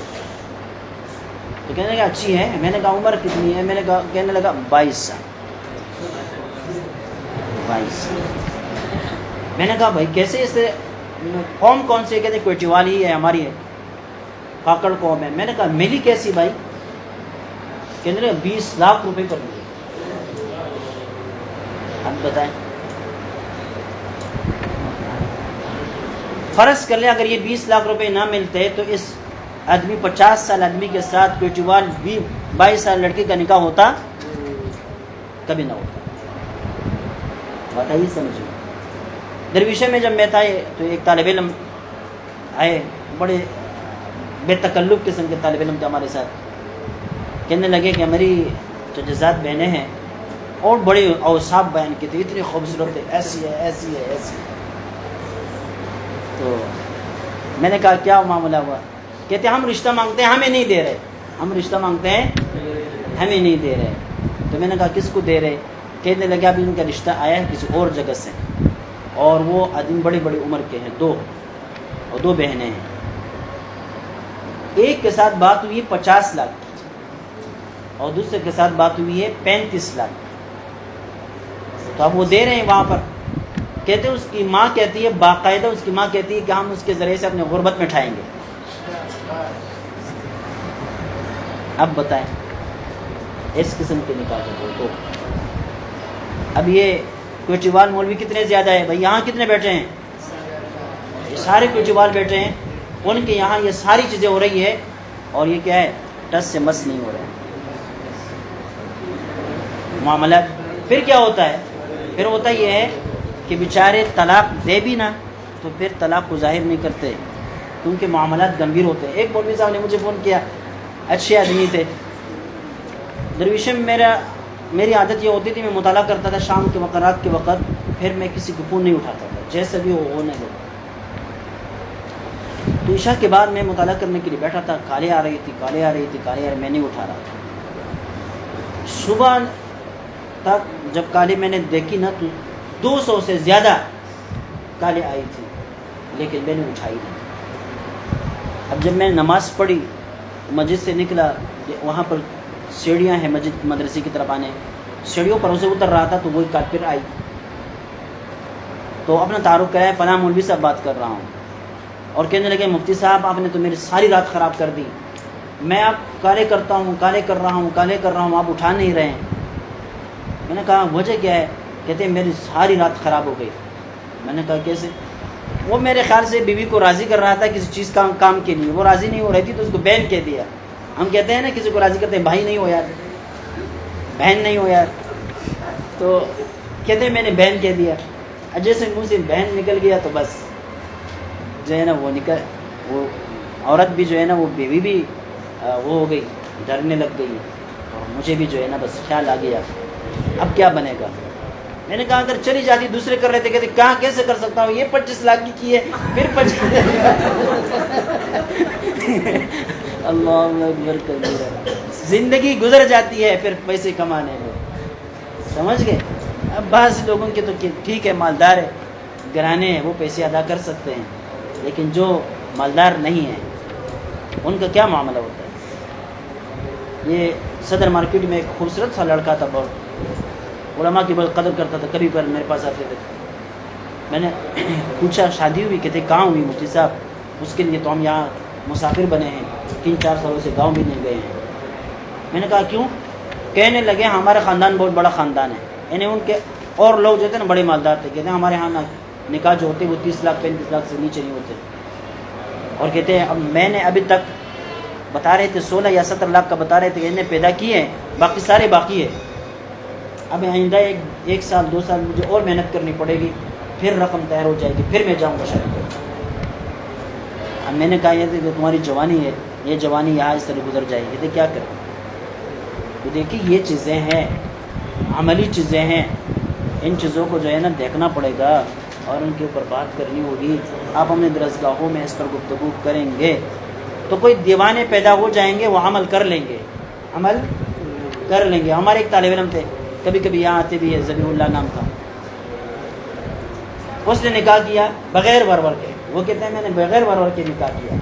تو کہنے لگا اچھی ہے، میں نے کہا عمر کتنی ہے، میں نے کہا کہنے لگا 22 سال۔ 22 میں نے کہا بھائی کیسے، اس سے قوم کون سی ہے، کہتے کوئٹی والی ہے ہماری ہے، کاکڑ قوم ہے۔ میں نے کہا ملی کیسی بھائی، کہنے لگا 20 لاکھ روپے پر ملی۔ اب بتائیں، فرض کر لیں اگر یہ 20 لاکھ روپے نہ ملتے تو اس آدمی 50 سال آدمی کے ساتھ کوئٹی وال 22 سال لڑکی کا نکاح ہوتا؟ کبھی نہ ہوتا۔ بتائیے سمجھو۔ درویشے میں جب میں تھا تو ایک طالب علم آئے، بڑے بے تکلف قسم کے طالب علم تھے ہمارے ساتھ، کہنے لگے کہ ہماری جو جزات بہنیں ہیں اور بڑے اوصاف بیان کی تھی، اتنی خوبصورت ہے، ایسی ہے ایسی ہے ایسی ہے۔ تو میں نے کہا کیا معاملہ ہوا، کہتے ہم رشتہ مانگتے ہیں ہمیں نہیں دے رہے، ہم رشتہ مانگتے ہیں ہمیں نہیں دے رہے۔ تو میں نے کہا کس کو دے رہے، کہنے لگے ابھی ان کا رشتہ آیا ہے کسی اور جگہ سے، اور وہ آدمی بڑی بڑی عمر کے ہیں، دو بہنیں ہیں، ایک کے ساتھ بات ہوئی 50 لاکھ کی اور دوسرے کے ساتھ بات ہوئی ہے 35 لاکھ۔ تو اب وہ دے رہے ہیں وہاں پر، کہتے اس کی ماں کہتی ہے، باقاعدہ اس کی ماں کہتی ہے کہ ہم اس کے ذریعے سے اپنے غربت میں اٹھائیں گے۔ اب بتائیں اس قسم کے نکاح تو اب یہ کوئٹی وال مولوی کتنے زیادہ ہے بھائی، یہاں کتنے بیٹھے ہیں، یہ سارے کوئٹی وال بیٹھے ہیں، ان کے یہاں یہ ساری چیزیں ہو رہی ہے اور یہ کیا ہے، ٹس سے مس نہیں ہو رہے ہیں معاملات۔ پھر کیا ہوتا ہے، پھر ہوتا یہ ہے کہ بیچارے طلاق دے بھی نہ تو پھر طلاق کو ظاہر نہیں کرتے کیونکہ معاملات گمبھیر ہوتے ہیں۔ ایک مولوی صاحب نے مجھے فون کیا، اچھے آدمی تھے، درویشے میں میری عادت یہ ہوتی تھی میں مطالعہ کرتا تھا شام کے وقت رات کے وقت، پھر میں کسی کو فون نہیں اٹھاتا تھا، جیسے بھی ہونے دو۔ تو عشاء کے بعد میں مطالعہ کرنے کے لیے بیٹھا تھا، کالیں آ رہی تھی، میں نہیں اٹھا رہا تھا۔ صبح تک جب کالیں میں نے دیکھی نا تو 200 سے زیادہ کالیں آئی تھی، لیکن میں نے اٹھائی نہیں۔ اب جب میں نماز پڑھی، مسجد سے نکلا، وہاں پر سیڑھیاں ہیں مسجد مدرسے کی طرف آنے، سیڑھیوں پر اسے اتر رہا تھا تو وہی کال پھر آئی، تو اپنا تعارف کرایا، فلاں مولوی صاحب بات کر رہا ہوں، اور کہنے لگے مفتی صاحب آپ نے تو میری ساری رات خراب کر دی، میں آپ کالے کرتا ہوں، کالے کر رہا ہوں، آپ اٹھا نہیں رہے ہیں۔ میں نے کہا وجہ کیا ہے، کہتے ہیں میری ساری رات خراب ہو گئی۔ میں نے کہا کیسے، وہ میرے خیال سے بیوی کو راضی کر رہا تھا کسی چیز کا کام کے لیے، وہ راضی نہیں ہو رہی تھی تو اس کو بہن کہہ دیا۔ ہم کہتے ہیں نا کسی کو راضی کرتے ہیں، بھائی نہیں ہو یار، بہن نہیں ہو یار، تو کہتے ہیں میں نے بہن کہہ دیا، جیسے منہ سے بہن نکل گیا تو بس جو ہے نا وہ عورت بھی جو ہے نا وہ بیوی بھی وہ ہو گئی، ڈرنے لگ گئی، اور مجھے بھی جو ہے نا بس خیال آ گیا اب کیا بنے گا۔ میں نے کہا اگر چلی جاتی دوسرے کر رہے تھے، کہتے کہاں کیسے کر سکتا ہوں، یہ 25 لاکھ کی ہے پھر 25 اللہ اکبر کبیرہ، زندگی گزر جاتی ہے پھر پیسے کمانے میں، سمجھ گئے۔ اب بعض لوگوں کے تو ٹھیک ہے مالدار ہے، گھرانے ہیں، وہ پیسے ادا کر سکتے ہیں، لیکن جو مالدار نہیں ہیں ان کا کیا معاملہ ہوتا ہے۔ یہ صدر مارکیٹ میں ایک خوبصورت سا لڑکا تھا، بہت علماء کی بہت قدر کرتا تھا، کبھی پر میرے پاس آتے تھے، میں نے پوچھا شادی ہوئی، کہتے کہاں ہوئی مفتی صاحب، اس کے لیے تو ہم یہاں مسافر بنے ہیں، 3-4 سالوں سے گاؤں بھی نہیں گئے ہیں۔ میں نے کہا کیوں، کہنے لگے ہمارا خاندان بہت بڑا خاندان ہے، یعنی ان کے اور لوگ جو تھے نا بڑے مالدار تھے، کہتے ہیں ہمارے ہاں نکاح جو ہوتے وہ 30 لاکھ 35 لاکھ سے نیچے نہیں ہوتے، اور کہتے ہیں اب میں نے ابھی تک بتا رہے تھے 16 یا 17 لاکھ کا بتا رہے تھے کہ انہیں پیدا کیے ہیں، باقی سارے باقی ہے، اب آئندہ 1 سال 2 سال مجھے اور محنت کرنی پڑے گی، پھر رقم تیار ہو جائے گی، پھر میں جاؤں گا شادی کرنے۔ اب میں نے کہا یہ کہ تمہاری جوانی ہے، یہ جوانی یہاں اس طرح گزر جائے گی، کہتے کیا کریں۔ تو دیکھیے یہ چیزیں ہیں، عملی چیزیں ہیں، ان چیزوں کو جو ہے نا دیکھنا پڑے گا اور ان کے اوپر بات کرنی ہوگی. آپ اپنے درسگاہوں میں اس پر گفتگو کریں گے تو کوئی دیوانے پیدا ہو جائیں گے, وہ عمل کر لیں گے, عمل کر لیں گے. ہمارے ایک طالب علم تھے, کبھی کبھی یہاں آتے بھی ہے, ذبیح اللہ نام تھا. اس نے نکاح کیا بغیر ورور کے. وہ کہتے ہیں میں نے بغیر ورور کے نکاح کیا.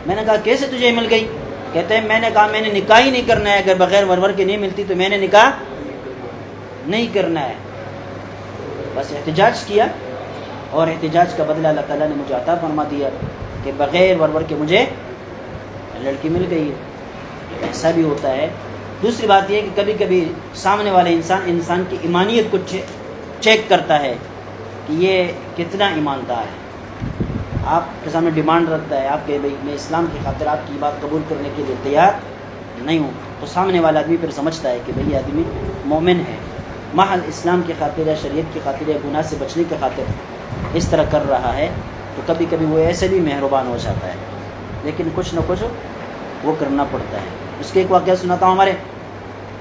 میں نے کہا کیسے تجھے مل گئی؟ کہتے ہیں میں نے کہا میں نے نکاح ہی نہیں کرنا ہے, اگر بغیر ورور کے نہیں ملتی تو میں نے نکاح نہیں کرنا ہے. بس احتجاج کیا اور احتجاج کا بدلہ اللہ تعالیٰ نے مجھے عطا فرما دیا کہ بغیر ورور کے مجھے لڑکی مل گئی. ایسا بھی ہوتا ہے. دوسری بات یہ ہے کہ کبھی کبھی سامنے والے انسان کی ایمانیت کو چیک کرتا ہے کہ یہ کتنا ایماندار ہے. آپ کے سامنے ڈیمانڈ رکھتا ہے, آپ کہ بھائی میں اسلام کی خاطر آپ کی بات قبول کرنے کے لیے تیار نہیں ہوں, تو سامنے والا آدمی پھر سمجھتا ہے کہ بھائی یہ آدمی مومن ہے, محض اسلام کی خاطر یا شریعت کی خاطر یا گناہ سے بچنے کی خاطر اس طرح کر رہا ہے. تو کبھی کبھی وہ ایسے بھی مہربان ہو جاتا ہے, لیکن کچھ نہ کچھ وہ کرنا پڑتا ہے. اس کے ایک واقعہ سناتا ہوں. ہمارے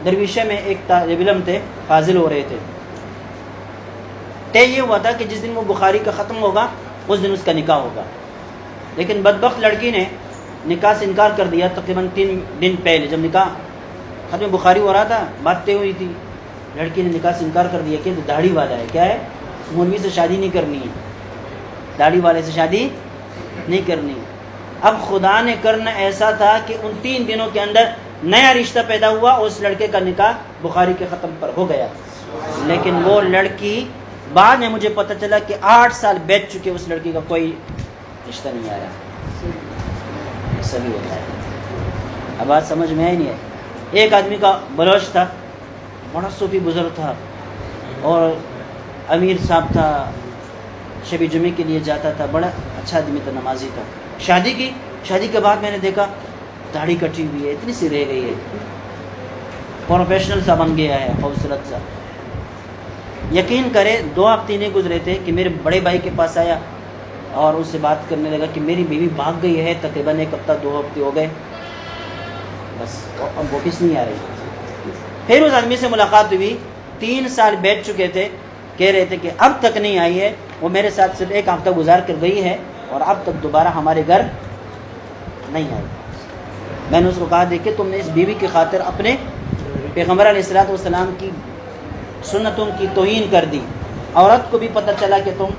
درویشہ میں ایک طالب علم تھے, فاضل ہو رہے تھے. طے یہ ہوا تھا کہ جس دن وہ بخاری کا ختم ہوگا اس دن اس کا نکاح ہوگا, لیکن بدبخت لڑکی نے نکاح سے انکار کر دیا. تقریباً 3 دن پہلے جب نکاح ختم بخاری ہو رہا تھا, بات طے ہوئی تھی, لڑکی نے نکاح سے انکار کر دیا کہ داڑھی والا ہے. کیا ہے؟ مولوی سے شادی نہیں کرنی ہے, داڑھی والے سے شادی نہیں کرنی. اب خدا نے کرنا ایسا تھا کہ ان 3 دنوں کے اندر نیا رشتہ پیدا ہوا, اس لڑکے کا نکاح بخاری کے ختم پر ہو گیا. لیکن وہ لڑکی بعد میں مجھے پتہ چلا کہ 8 سال بیت چکے, اس لڑکی کا کوئی رشتہ نہیں آیا. ایسا بھی ہوتا ہے. اب بات سمجھ میں آئی نہیں ہے. ایک آدمی کا بلوچ تھا, بڑا صوفی بزرگ تھا اور امیر صاحب تھا, شب جمعے کے لیے جاتا تھا, بڑا اچھا آدمی تھا, نمازی تھا. شادی کی, شادی کے بعد میں نے دیکھا داڑھی کٹی ہوئی ہے, اتنی سی رہ گئی ہے, پروفیشنل سا بن گیا ہے, خوبصورت سا. یقین کرے 2 ہفتے نہیں گزرے تھے کہ میرے بڑے بھائی کے پاس آیا اور اس سے بات کرنے لگا کہ میری بیوی بھاگ گئی ہے, تقریباً 1 ہفتہ 2 ہفتے ہو گئے, بس اب واپس نہیں آ رہی. پھر اس آدمی سے ملاقات ہوئی, 3 سال بیٹھ چکے تھے, کہہ رہے تھے کہ اب تک نہیں آئی ہے. وہ میرے ساتھ صرف 1 ہفتہ گزار کر گئی ہے اور اب تک دوبارہ ہمارے گھر نہیں آئی. میں نے اس کو کہا دیکھیں تم نے اس بیوی کی خاطر اپنے پیغمبر علیہ الصلوۃ والسلام کی سنتوں کی توہین کر دی. عورت کو بھی پتہ چلا کہ تم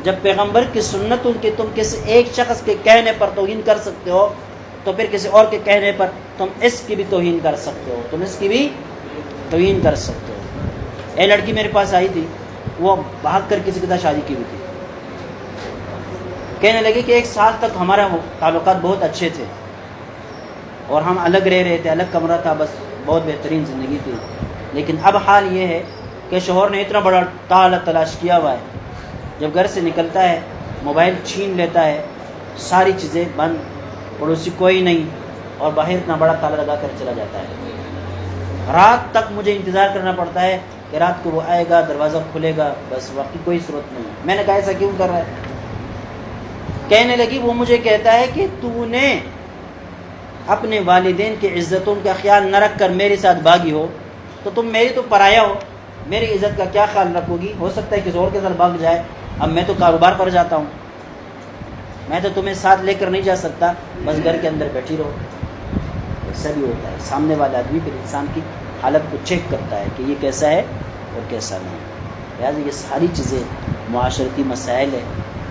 جب پیغمبر کی سنتوں کی تم کسی ایک شخص کے کہنے پر توہین کر سکتے ہو تو پھر کسی اور کے کہنے پر تم اس کی بھی توہین کر سکتے ہو, تم اس کی بھی توہین کر سکتے ہو. ایک لڑکی میرے پاس آئی تھی, وہ بھاگ کر کسی کے ساتھ شادی کی ہوئی تھی. کہنے لگی کہ 1 سال تک ہمارا تعلقات بہت اچھے تھے اور ہم الگ رہ رہے تھے, الگ کمرہ تھا, بس بہت بہترین زندگی تھی. لیکن اب حال یہ ہے کہ شوہر نے اتنا بڑا تالا تلاش کیا ہوا ہے, جب گھر سے نکلتا ہے موبائل چھین لیتا ہے, ساری چیزیں بند, پڑوسی کوئی نہیں, اور باہر اتنا بڑا تالا لگا کر چلا جاتا ہے. رات تک مجھے انتظار کرنا پڑتا ہے کہ رات کو وہ آئے گا, دروازہ کھلے گا, بس باقی کوئی صورت نہیں. میں نے کہا ایسا کیوں کر رہا ہے؟ کہنے لگی وہ مجھے کہتا ہے کہ تو نے اپنے والدین کی عزتوں کا خیال نہ رکھ کر میرے ساتھ بھاگی ہو تو تم میری تو پرایا ہو, میری عزت کا کیا خیال رکھو گی؟ ہو سکتا ہے کسی اور کے ساتھ بھاگ جائے, اب میں تو کاروبار پر جاتا ہوں, میں تو تمہیں ساتھ لے کر نہیں جا سکتا, بس گھر کے اندر بیٹھی رہو. ایسا بھی ہوتا ہے. سامنے والا آدمی پھر انسان کی حالت کو چیک کرتا ہے کہ یہ کیسا ہے اور کیسا نہیں. لہٰذا یہ ساری چیزیں معاشرتی مسائل ہے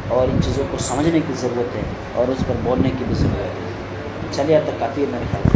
اور ان چیزوں کو سمجھنے کی ضرورت ہے اور اس پر بولنے کی بھی ضرورت ہے. چلیے اب تک کافی ہے میرے خیال سے.